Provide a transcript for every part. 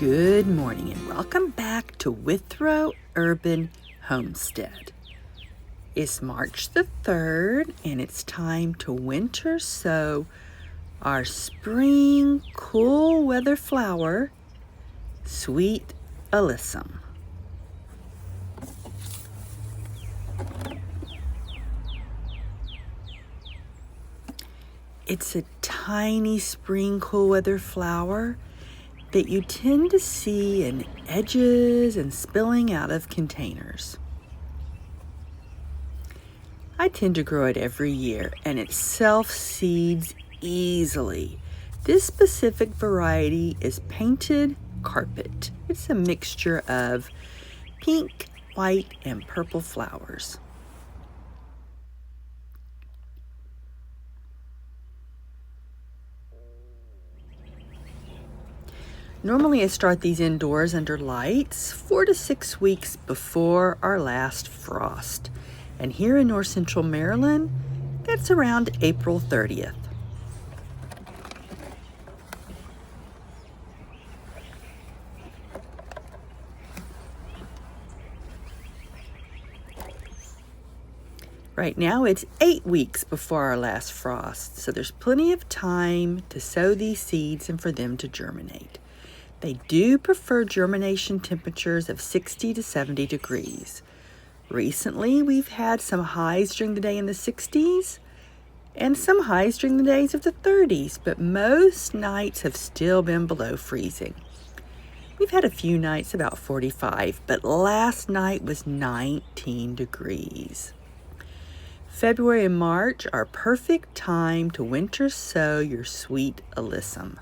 Good morning and welcome back to Withrow Urban Homestead. It's March the 3rd and it's time to winter sow our spring cool weather flower, sweet Alyssum. It's a tiny spring cool weather flower that you tend to see in edges and spilling out of containers. I tend to grow it every year and it self-seeds easily. This specific variety is painted carpet. It's a mixture of pink, white, and purple flowers. Normally I start these indoors under lights 4 to 6 weeks before our last frost. And here in North Central Maryland, that's around April 30th. Right now it's 8 weeks before our last frost, so there's plenty of time to sow these seeds and for them to germinate. They do prefer germination temperatures of 60 to 70 degrees. Recently, we've had some highs during the day in the 60s and some highs during the days of the 30s, but most nights have still been below freezing. We've had a few nights about 45, but last night was 19 degrees. February and March are perfect time to winter sow your sweet Alyssum.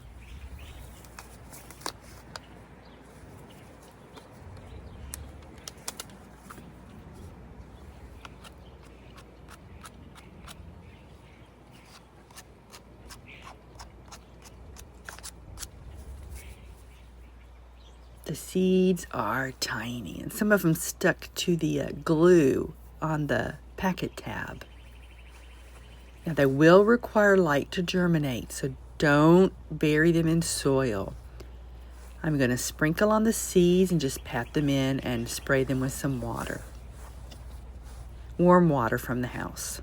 The seeds are tiny, and some of them stuck to the glue on the packet tab. Now they will require light to germinate, so don't bury them in soil. I'm going to sprinkle on the seeds and just pat them in and spray them with some water. Warm water from the house.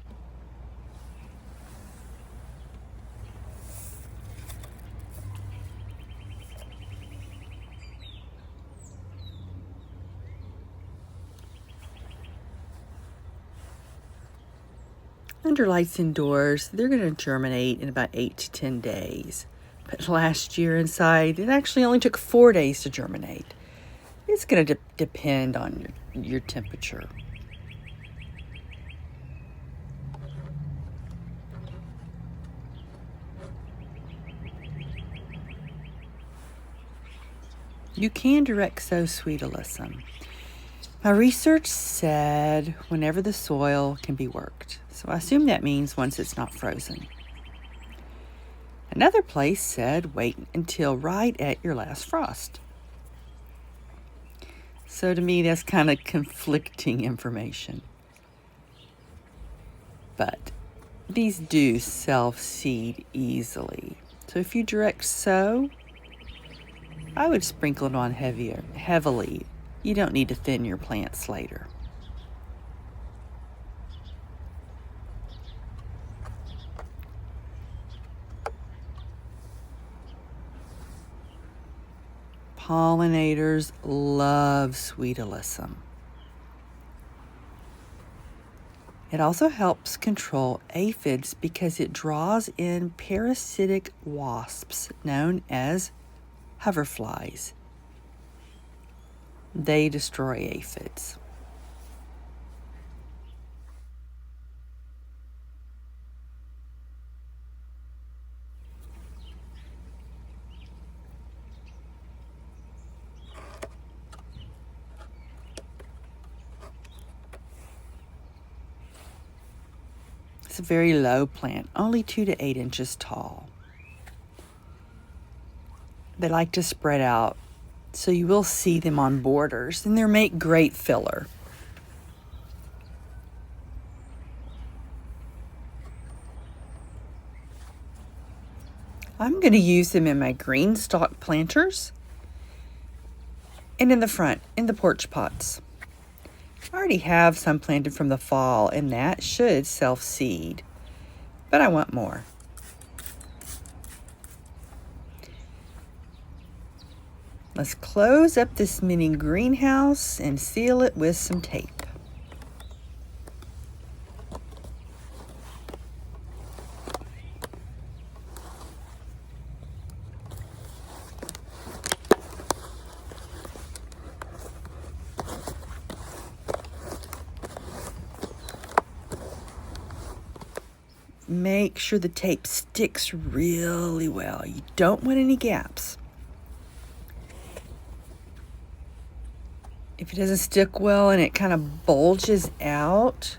Under lights indoors, they're going to germinate in about 8 to 10 days. But last year inside, it actually only took 4 days to germinate. It's going to depend on your temperature. You can direct sow sweet Alyssum. My research said whenever the soil can be worked. So I assume that means once it's not frozen. Another place said wait until right at your last frost. So to me, that's kind of conflicting information. But these do self-seed easily. So if you direct sow, I would sprinkle it on heavily. You don't need to thin your plants later. Pollinators love sweet Alyssum. It also helps control aphids because it draws in parasitic wasps known as hoverflies. They destroy aphids. It's a very low plant, only 2 to 8 inches tall. They like to spread out, so you will see them on borders, and they make great filler. I'm going to use them in my green stalk planters and in the front, in the porch pots. I already have some planted from the fall, and that should self-seed, but I want more. Let's close up this mini greenhouse and seal it with some tape. Make sure the tape sticks really well. You don't want any gaps. If it doesn't stick well and it kind of bulges out,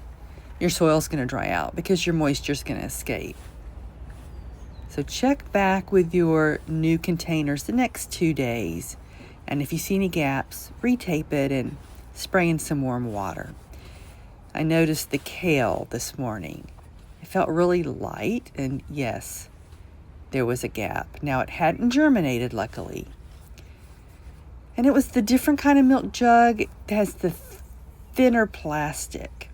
your soil's going to dry out because your moisture's going to escape. So check back with your new containers the next 2 days. And if you see any gaps, retape it and spray in some warm water. I noticed the kale this morning. It felt really light, and yes, there was a gap. Now, it hadn't germinated, luckily. And it was the different kind of milk jug that has the thinner plastic.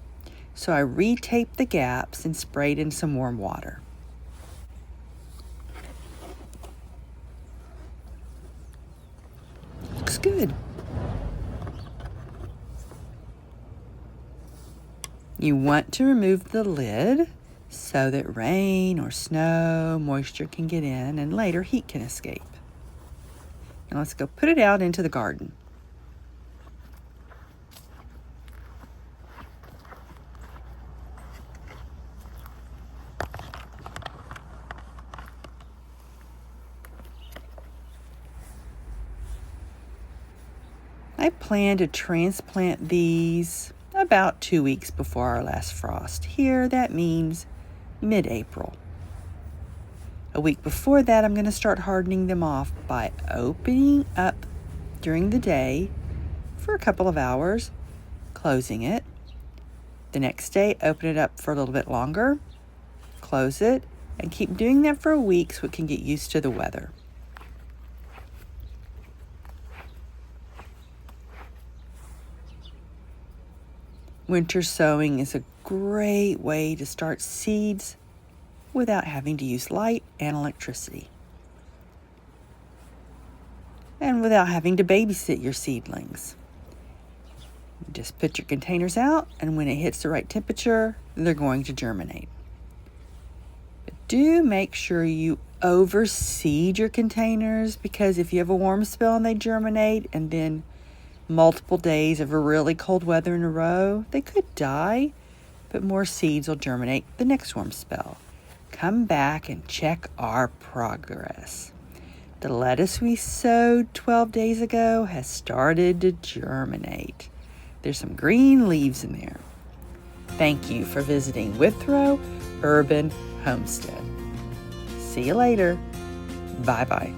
So I retaped the gaps and sprayed in some warm water. Looks good. You want to remove the lid so that rain or snow, moisture can get in, and later heat can escape. Now let's go put it out into the garden. I plan to transplant these about 2 weeks before our last frost. Here, that means mid-April. A week before that, I'm going to start hardening them off by opening up during the day for a couple of hours, closing it. The next day, open it up for a little bit longer, close it, and keep doing that for a week so it can get used to the weather. Winter sowing is a great way to start seeds without having to use light and electricity. And without having to babysit your seedlings. Just put your containers out, and when it hits the right temperature, they're going to germinate. But do make sure you overseed your containers, because if you have a warm spell and they germinate, and then multiple days of a really cold weather in a row, they could die, but more seeds will germinate the next warm spell. Come back and check our progress. The lettuce we sowed 12 days ago has started to germinate. There's some green leaves in there. Thank you for visiting Withrow Urban Homestead. See you later. Bye-bye.